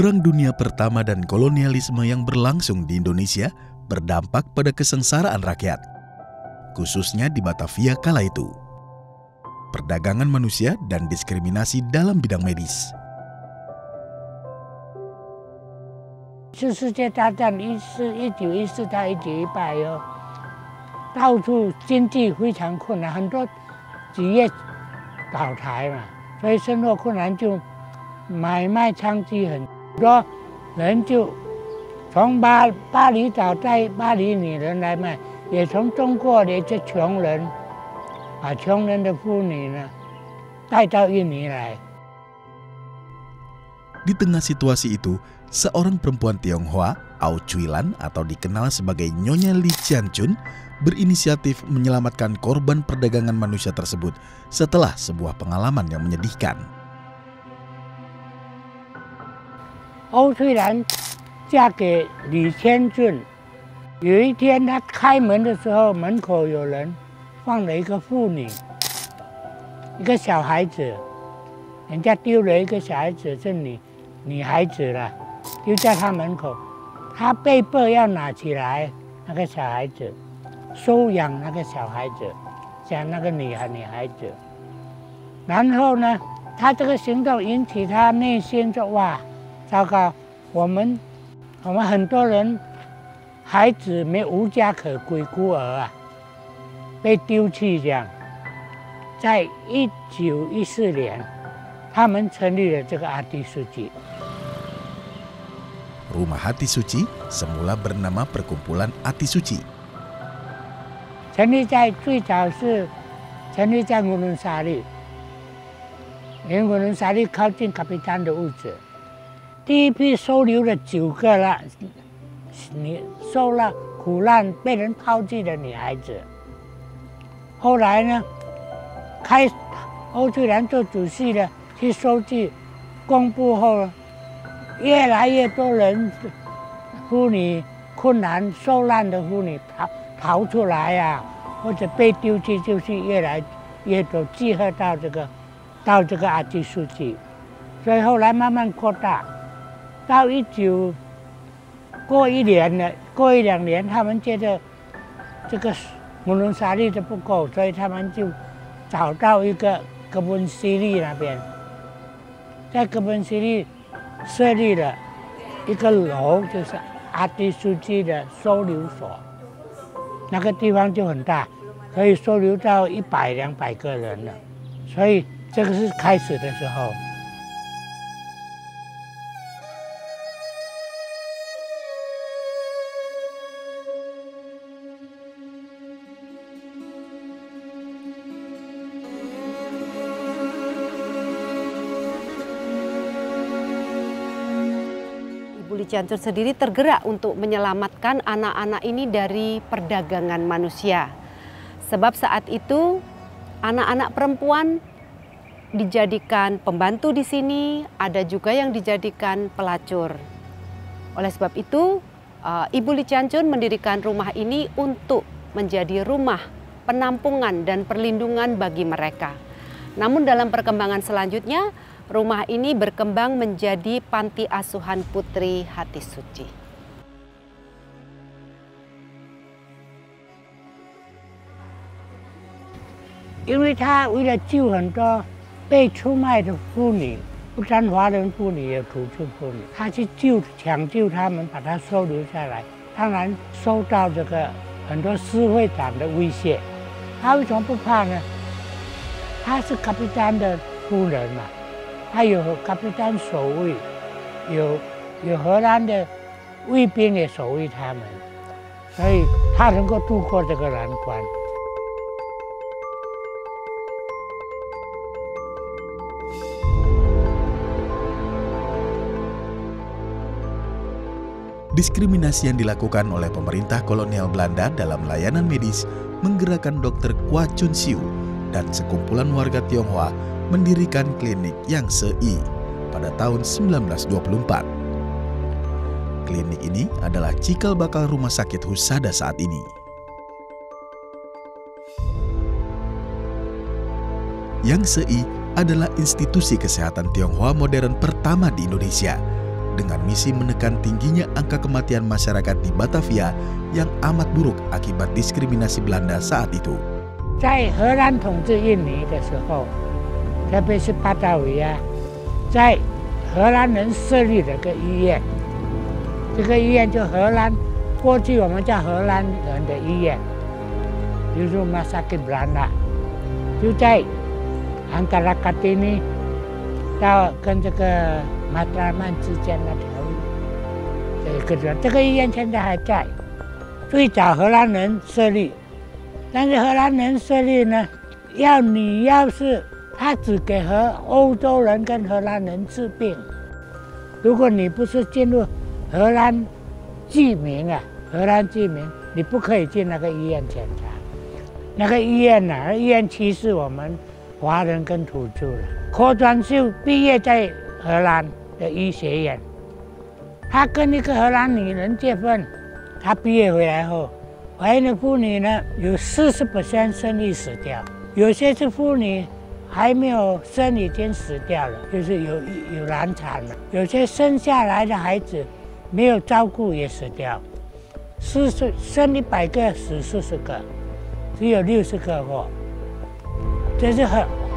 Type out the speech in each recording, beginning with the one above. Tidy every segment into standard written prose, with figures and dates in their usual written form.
Perang Dunia Pertama dan kolonialisme yang berlangsung di Indonesia berdampak pada kesengsaraan rakyat, khususnya di Batavia kala itu. Perdagangan manusia dan diskriminasi dalam bidang medis. 次世界大战1914到1918哟，到处经济非常困难，很多企业倒台嘛，所以生活困难就买卖娼妓很多人就从巴厘岛带巴黎女人来卖，也从中国的一些穷人，把穷人的妇女呢带到印尼来。 Di tengah situasi itu, seorang perempuan Tionghoa, Au Cui Lan atau dikenal sebagai Nyonya Li Qianchun, berinisiatif menyelamatkan korban perdagangan manusia tersebut setelah sebuah pengalaman yang menyedihkan. Au Cui Lan 嫁给李千俊，有一天她开门的时候，门口有人放了一个妇女，一个小孩子，人家丢了一个小孩子，是女孩子了，丢在她门口，她被迫要拿起来那个小孩子，收养那个小孩子，像那个女孩子，然后呢，她这个行动引起她内心说哇，糟糕，我们很多人孩子没无家可归，孤儿啊，被丢弃这样。在1914年，他们成立了这个阿蒂书记。 Rumah Hati Suci semula bernama Perkumpulan Ati Suci. 最早是成立在乌伦沙利，因为乌伦沙利靠近卡皮丹的屋子。第一批收留了9个了，受了苦难、被人抛弃的女孩子。后来呢，欧翠兰做主席的去收据公布后，越来越多人妇女困难受难的妇女逃出来呀、或者被丢弃，就是越来越多集合到这个阿基书记，所以后来慢慢扩大，到过一两年，他们觉得这个姆伦沙利的不够，所以他们就找到一个哥本西利那边，在哥本西利设立了一个楼，就是阿迪书记的收留所，那个地方就很大，可以收留到100、200个人了，所以这个是开始的时候。 Li Qianchun sendiri tergerak untuk menyelamatkan anak-anak ini dari perdagangan manusia. Sebab saat itu anak-anak perempuan dijadikan pembantu di sini, ada juga yang dijadikan pelacur. Oleh sebab itu, Ibu Li Qianchun mendirikan rumah ini untuk menjadi rumah penampungan dan perlindungan bagi mereka. Namun dalam perkembangan selanjutnya, rumah ini berkembang menjadi panti asuhan Putri Hati Suci. Karena dia 为了救很多被出卖的妇女，不单华人妇女也土著妇女，他去抢救他们，把他收留下来。当然受到这个很多私会党的威胁，他为什么不怕呢？他是卡皮丹的夫人嘛。 他有卡皮丹守卫，有荷兰的卫兵也守卫他们，所以他能够渡过这个难关。 Diskriminasi yang dilakukan oleh pemerintah kolonial Belanda dalam layanan medis menggerakkan Dr. Kwa Chun Siu dan sekumpulan warga Tionghoa mendirikan klinik Yang Se-i pada tahun 1924. Klinik ini adalah cikal bakal rumah sakit Husada saat ini. Yang Se-i adalah institusi kesehatan Tionghoa modern pertama di Indonesia dengan misi menekan tingginya angka kematian masyarakat di Batavia yang amat buruk akibat diskriminasi Belanda saat itu. 在荷兰统治印尼的时候，特别是巴达维亚，在荷兰人设立了个医院，这个医院就荷兰，过去我们叫荷兰人的医院，比如说 Rumah Sakit Belanda， 就在antara Kartini 到跟这个马达曼之间那条路，这个医院现在还在，最早荷兰人设立。 但是荷兰人设立呢，你要是他只给欧洲人跟荷兰人治病，如果你不是进入荷兰居民啊，荷兰居民，你不可以进那个医院检查。那个医院呢，医院歧视我们华人跟土著了。柯传秀毕业在荷兰的医学院，他跟一个荷兰女人结婚，他毕业回来后。 怀孕的妇女呢，有40% 生育死掉，有些是妇女还没有生已经死掉了，就是有难产了；有些生下来的孩子没有照顾也死掉。生100个死40个，只有60个活。这是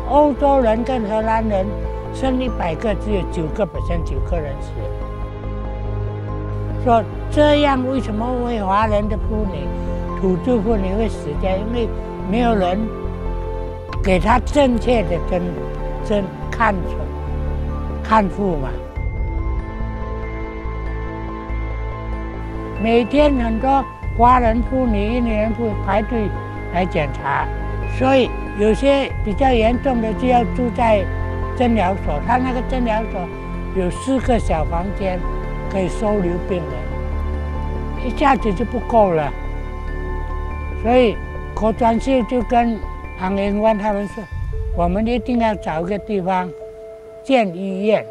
欧洲人跟荷兰人生100个只有9个人死。说这样为什么会华人的妇女？ 土著妇女会死掉，因为没有人给她正确的看护嘛。每天很多华人妇女、印尼人妇女排队来检查，所以有些比较严重的就要住在诊疗所。他那个诊疗所有4个小房间，可以收留病人，一下子就不够了。 所以柯传秀就跟庞英官他们说，我们一定要找一个地方建医院。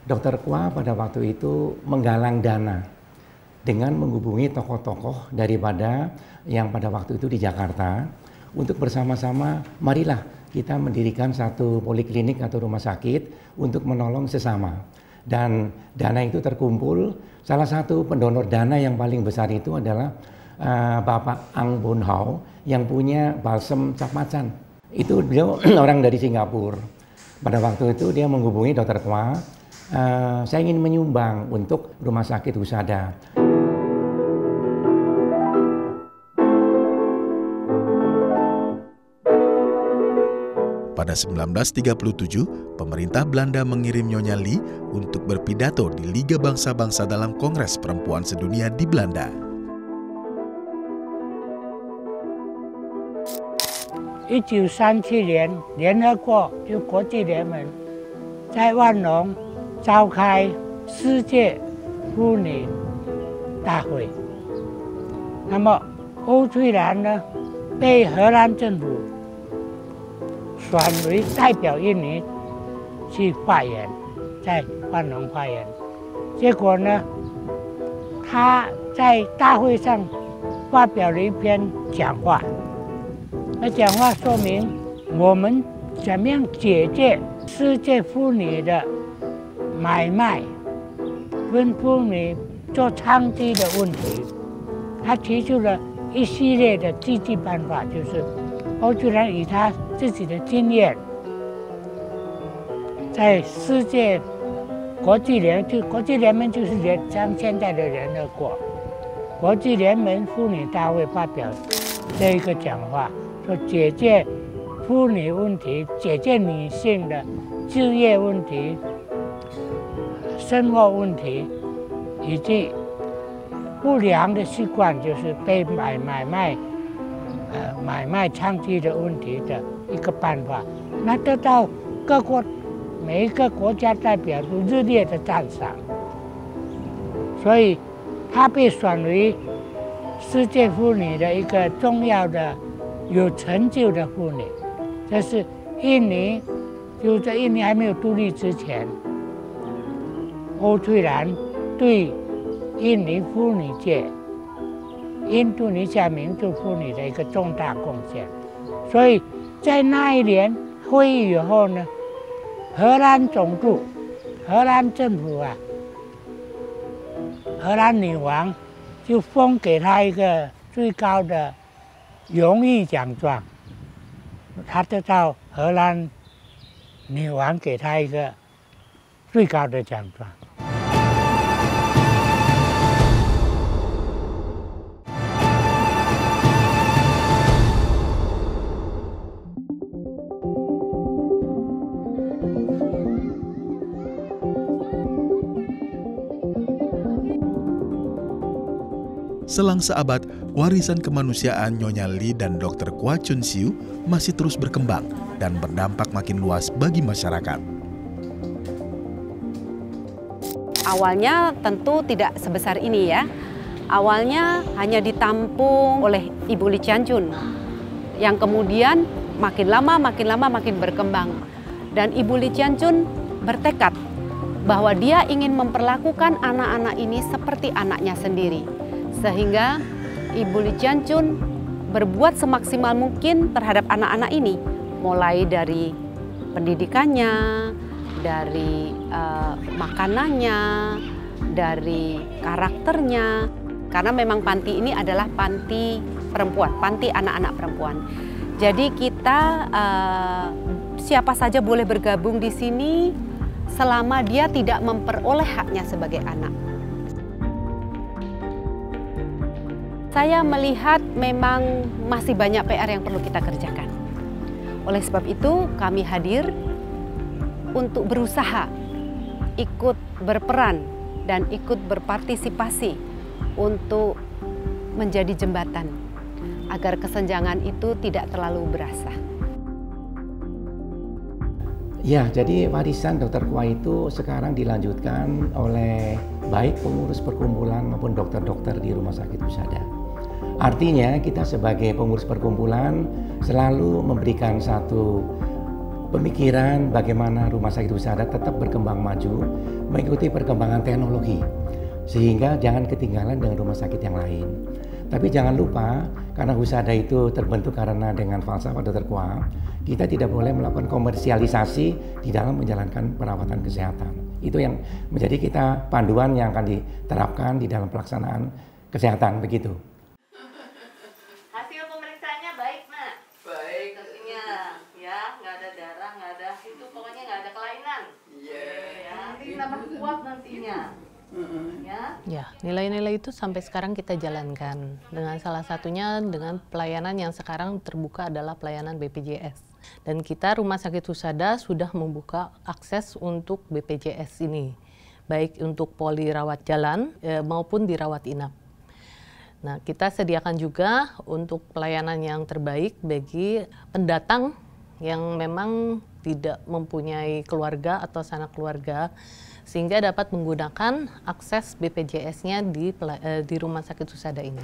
Dr. Kwa pada waktu itu menggalang dana dengan menghubungi tokoh-tokoh daripada yang pada waktu itu di Jakarta untuk bersama-sama marilah kita mendirikan satu poliklinik atau rumah sakit untuk menolong sesama. Dan dana itu terkumpul, salah satu pendonor dana yang paling besar itu adalah Bapak Ang Boon Hau yang punya balsem cap macan. Itu beliau orang dari Singapura. Pada waktu itu dia menghubungi Dr. Kwa, saya ingin menyumbang untuk rumah sakit Husada. Pada 1937, pemerintah Belanda mengirim Nyonya Lee untuk berpidato di Liga Bangsa-Bangsa dalam Kongres Perempuan Sedunia di Belanda. 1937年，联合国就国际联盟在万隆召开世界妇女大会。那么欧翠兰呢，被荷兰政府 选为代表印尼去发言，在万隆发言。结果呢，他在大会上发表了一篇讲话。那讲话说明我们怎么样解决世界妇女的买卖跟妇女做娼妓的问题。他提出了一系列的积极办法，就是 欧翠兰以他自己的经验，在世界国际联盟就是像现在的联合国，国际联盟妇女大会发表这一个讲话，说解决妇女问题，解决女性的就业问题、生活问题，以及不良的习惯，就是被买卖娼妓的问题的一个办法，那得到每一个国家代表都热烈的赞赏，所以她被选为世界妇女的一个重要的有成就的妇女。这是印尼，就在印尼还没有独立之前，欧翠兰对印尼妇女界、印度尼西亚民族妇女的一个重大贡献。所以在那一年会议以后呢，荷兰总督、荷兰政府啊，荷兰女王就封给他一个最高的荣誉奖状，他得到荷兰女王给他一个最高的奖状。Selang seabad, warisan kemanusiaan Nyonya Lee dan Dr. Kwa Chun Siu masih terus berkembang dan berdampak makin luas bagi masyarakat. Awalnya tentu tidak sebesar ini ya. Awalnya hanya ditampung oleh Ibu Lee Chian Chun, yang kemudian makin lama makin berkembang. Dan Ibu Lee Chian Chun bertekad bahwa dia ingin memperlakukan anak-anak ini seperti anaknya sendiri. Sehingga Ibu Lee Chian Chun berbuat semaksimal mungkin terhadap anak-anak ini, mulai dari pendidikannya, dari makanannya, dari karakternya. Karena memang panti ini adalah panti perempuan, panti anak-anak perempuan. Jadi kita siapa saja boleh bergabung di sini selama dia tidak memperoleh haknya sebagai anak. Saya melihat memang masih banyak PR yang perlu kita kerjakan. Oleh sebab itu kami hadir untuk berusaha ikut berperan dan ikut berpartisipasi untuk menjadi jembatan agar kesenjangan itu tidak terlalu berasa. Ya, jadi warisan Dr. Kwa itu sekarang dilanjutkan oleh baik pengurus perkumpulan maupun dokter-dokter di Rumah Sakit Husada. Artinya kita sebagai pengurus perkumpulan selalu memberikan satu pemikiran bagaimana Rumah Sakit Husada tetap berkembang maju mengikuti perkembangan teknologi sehingga jangan ketinggalan dengan rumah sakit yang lain. Tapi jangan lupa karena Husada itu terbentuk karena dengan falsafah Dr. Kwa, kita tidak boleh melakukan komersialisasi di dalam menjalankan perawatan kesehatan. Itu yang menjadi kita panduan yang akan diterapkan di dalam pelaksanaan kesehatan begitu. Kuat nantinya. Ya, nilai-nilai itu sampai sekarang kita jalankan dengan salah satunya dengan pelayanan yang sekarang terbuka adalah pelayanan BPJS. Dan kita Rumah Sakit Husada sudah membuka akses untuk BPJS ini, baik untuk poli rawat jalan maupun dirawat inap. Nah, kita sediakan juga untuk pelayanan yang terbaik bagi pendatang yang memang tidak mempunyai keluarga atau sanak keluarga, sehingga dapat menggunakan akses BPJS-nya di Rumah Sakit Husada ini.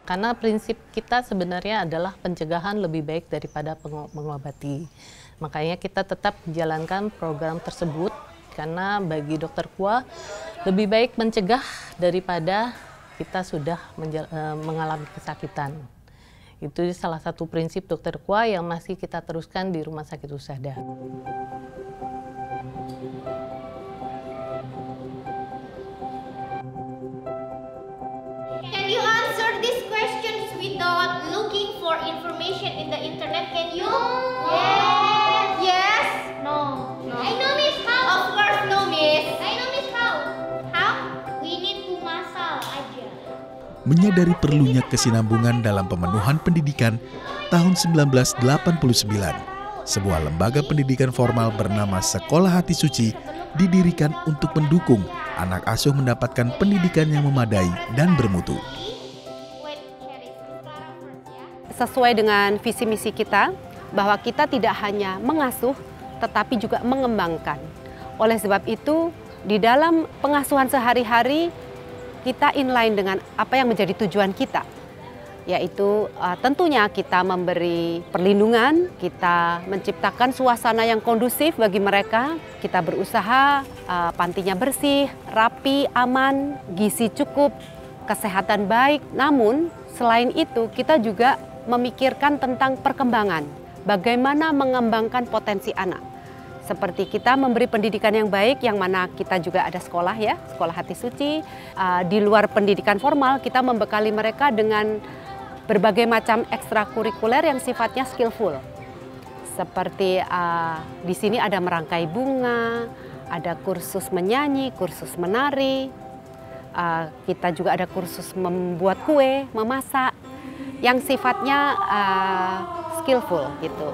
Karena prinsip kita sebenarnya adalah pencegahan lebih baik daripada mengobati. Makanya kita tetap menjalankan program tersebut, karena bagi Dr. Kwa lebih baik mencegah daripada kita sudah mengalami kesakitan. Itu salah satu prinsip Dr. Kwa yang masih kita teruskan di Rumah Sakit Husada. Can you answer these questions without looking for information in the internet? Can you? Yes. Yes? No. No. I know, Miss. How? Of course, no, Miss. I know, Miss. How? How? We need to masal aja. Menyadari perlunya kesinambungan dalam pemenuhan pendidikan, tahun 1989, sebuah lembaga pendidikan formal bernama Sekolah Hati Suci didirikan untuk mendukung anak asuh mendapatkan pendidikan yang memadai dan bermutu. Sesuai dengan visi misi kita, bahwa kita tidak hanya mengasuh, tetapi juga mengembangkan. Oleh sebab itu, di dalam pengasuhan sehari-hari, kita inline dengan apa yang menjadi tujuan kita, yaitu tentunya kita memberi perlindungan, kita menciptakan suasana yang kondusif bagi mereka, kita berusaha pantinya bersih, rapi, aman, gizi cukup, kesehatan baik. Namun selain itu kita juga memikirkan tentang perkembangan, bagaimana mengembangkan potensi anak. Seperti kita memberi pendidikan yang baik, yang mana kita juga ada sekolah ya, sekolah hati suci. Di luar pendidikan formal, kita membekali mereka dengan berbagai macam ekstrakurikuler yang sifatnya skillful. Seperti di sini ada merangkai bunga, ada kursus menyanyi, kursus menari. Kita juga ada kursus membuat kue, memasak, yang sifatnya skillful gitu.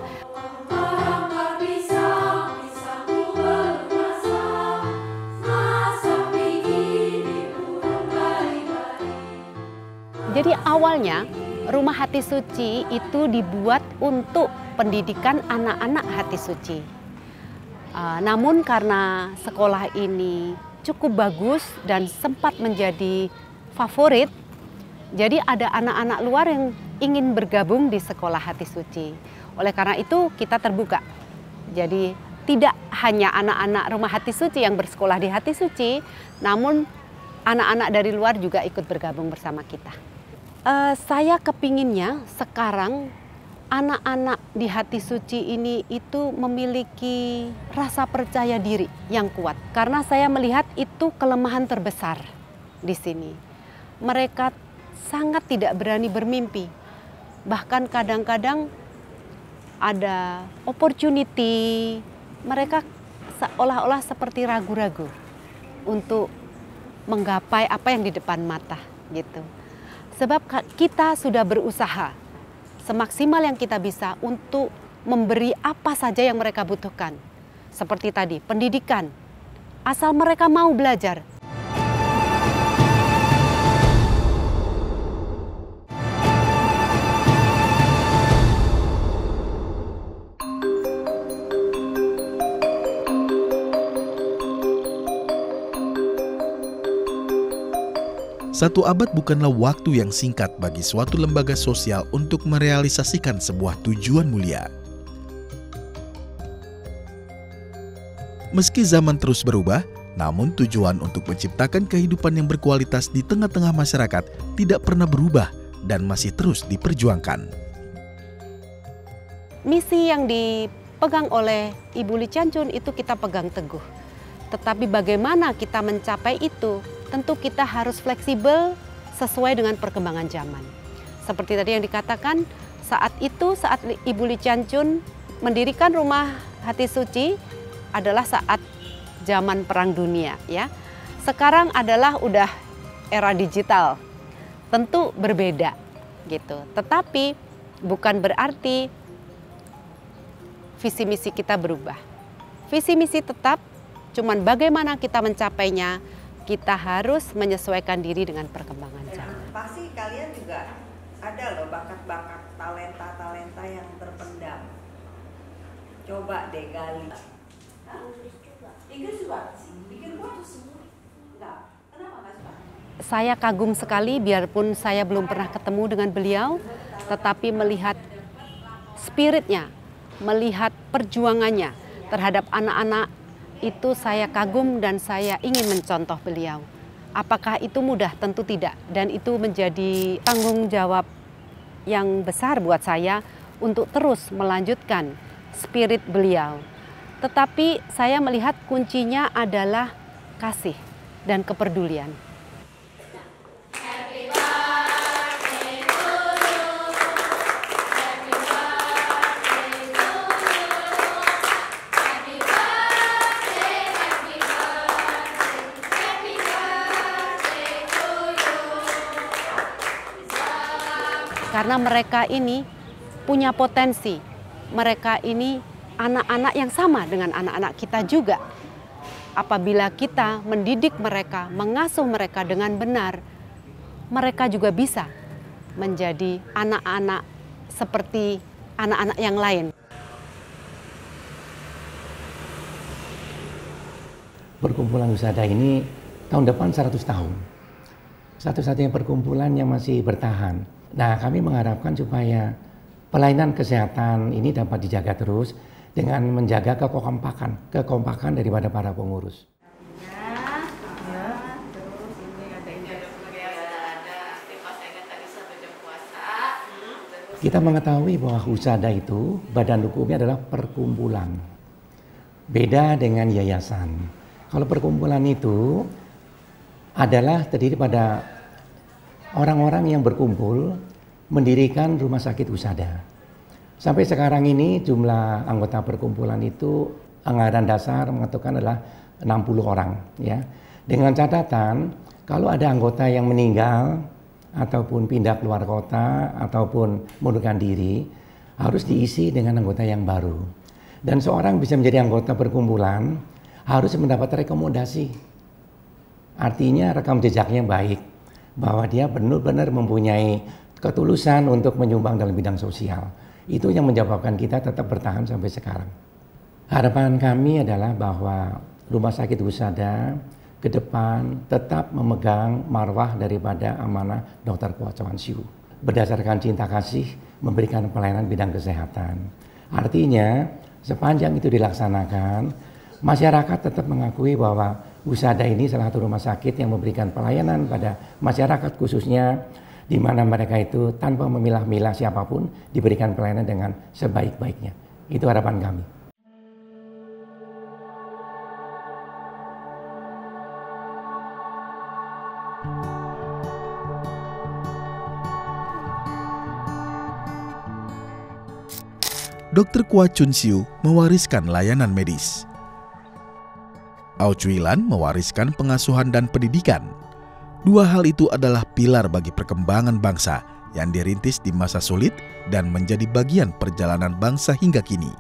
Jadi awalnya Rumah Hati Suci itu dibuat untuk pendidikan anak-anak hati suci. Namun karena sekolah ini cukup bagus dan sempat menjadi favorit, jadi ada anak-anak luar yang ingin bergabung di sekolah hati suci. Oleh karena itu kita terbuka. Jadi tidak hanya anak-anak Rumah Hati Suci yang bersekolah di Hati Suci, namun anak-anak dari luar juga ikut bergabung bersama kita. Saya kepinginnya sekarang anak-anak di Hati Suci ini itu memiliki rasa percaya diri yang kuat. Karena saya melihat itu kelemahan terbesar di sini. Mereka sangat tidak berani bermimpi. Bahkan kadang-kadang ada opportunity, mereka seolah-olah seperti ragu-ragu untuk menggapai apa yang di depan mata gitu. Sebab kita sudah berusaha semaksimal yang kita bisa untuk memberi apa saja yang mereka butuhkan. Seperti tadi, pendidikan. Asal mereka mau belajar. Satu abad bukanlah waktu yang singkat bagi suatu lembaga sosial untuk merealisasikan sebuah tujuan mulia. Meski zaman terus berubah, namun tujuan untuk menciptakan kehidupan yang berkualitas di tengah-tengah masyarakat tidak pernah berubah dan masih terus diperjuangkan. Misi yang dipegang oleh Ibu Lee Chan Chun itu kita pegang teguh. Tetapi bagaimana kita mencapai itu? Tentu kita harus fleksibel sesuai dengan perkembangan zaman. Seperti tadi yang dikatakan, saat Ibu Lee Chan Chun mendirikan Rumah Hati Suci adalah saat zaman Perang Dunia ya. Sekarang adalah udah era digital. Tentu berbeda gitu. Tetapi bukan berarti visi misi kita berubah. Visi misi tetap, cuman bagaimana kita mencapainya, kita harus menyesuaikan diri dengan perkembangan zaman. Pasti kalian juga ada loh bakat-bakat, talenta-talenta yang terpendam. Coba deh gali. Inggris juga sih. Bikin gua tuh semua. Enggak. Kenapa enggak suka? Saya kagum sekali biarpun saya belum pernah ketemu dengan beliau, tetapi melihat spiritnya, melihat perjuangannya terhadap anak-anak, itu saya kagum dan saya ingin mencontoh beliau. Apakah itu mudah? Tentu tidak. Dan itu menjadi tanggung jawab yang besar buat saya untuk terus melanjutkan spirit beliau. Tetapi saya melihat kuncinya adalah kasih dan kepedulian. Karena mereka ini punya potensi, mereka ini anak-anak yang sama dengan anak-anak kita juga. Apabila kita mendidik mereka, mengasuh mereka dengan benar, mereka juga bisa menjadi anak-anak seperti anak-anak yang lain. Perkumpulan Husada ini tahun depan 100 tahun. Satu-satunya perkumpulan yang masih bertahan. Nah, kami mengharapkan supaya pelayanan kesehatan ini dapat dijaga terus dengan menjaga kekompakan daripada para pengurus. Terus ini ada Kita mengetahui bahwa husada itu badan hukumnya adalah perkumpulan. Beda dengan yayasan. Kalau perkumpulan itu adalah terdiri pada orang-orang yang berkumpul mendirikan rumah sakit husada. Sampai sekarang ini jumlah anggota perkumpulan itu anggaran dasar mengatakan adalah 60 orang, ya. Dengan catatan kalau ada anggota yang meninggal ataupun pindah keluar kota ataupun mundurkan diri, harus diisi dengan anggota yang baru. Dan seorang bisa menjadi anggota perkumpulan harus mendapat rekomendasi. Artinya rekam jejaknya baik, bahwa dia benar-benar mempunyai ketulusan untuk menyumbang dalam bidang sosial. Itu yang menyebabkan kita tetap bertahan sampai sekarang. Harapan kami adalah bahwa Rumah Sakit Husada ke depan tetap memegang marwah daripada amanah Dr. Kwa Chuan Siu. Berdasarkan cinta kasih memberikan pelayanan bidang kesehatan. Artinya sepanjang itu dilaksanakan, masyarakat tetap mengakui bahwa Husada ini salah satu rumah sakit yang memberikan pelayanan pada masyarakat khususnya di mana mereka itu tanpa memilah-milah siapapun diberikan pelayanan dengan sebaik-baiknya. Itu harapan kami. Dr. Kwa Chun Siu mewariskan layanan medis. Au Cui Lan mewariskan pengasuhan dan pendidikan. Dua hal itu adalah pilar bagi perkembangan bangsa yang dirintis di masa sulit dan menjadi bagian perjalanan bangsa hingga kini.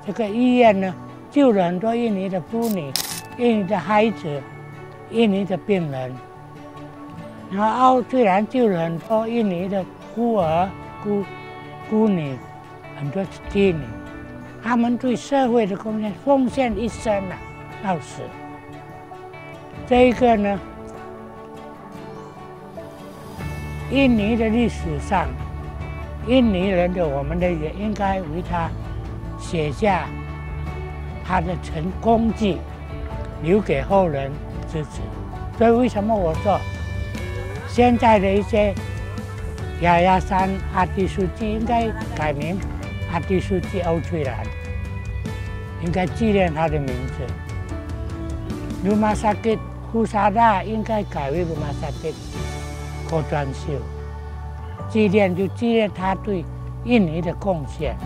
Ini 医院呢，救了很多印尼的妇女、印尼的孩子、印尼的病人。然后澳虽然救了很多印尼的孤儿、孤女，很多妓女，他们对社会的贡献奉献一生啊，到死。这一个呢，印尼的历史上，印尼人的我们的也应该为他写下他的功绩，留给后人支持。所以为什么我说？ 现在的一些雅雅山阿迪书记应该改名阿迪书记欧翠兰，应该纪念他的名字。Rumah Sakit Husada 应该改为 Rumah Sakit Kwa Chuan Siu， 纪念他对印尼的贡献。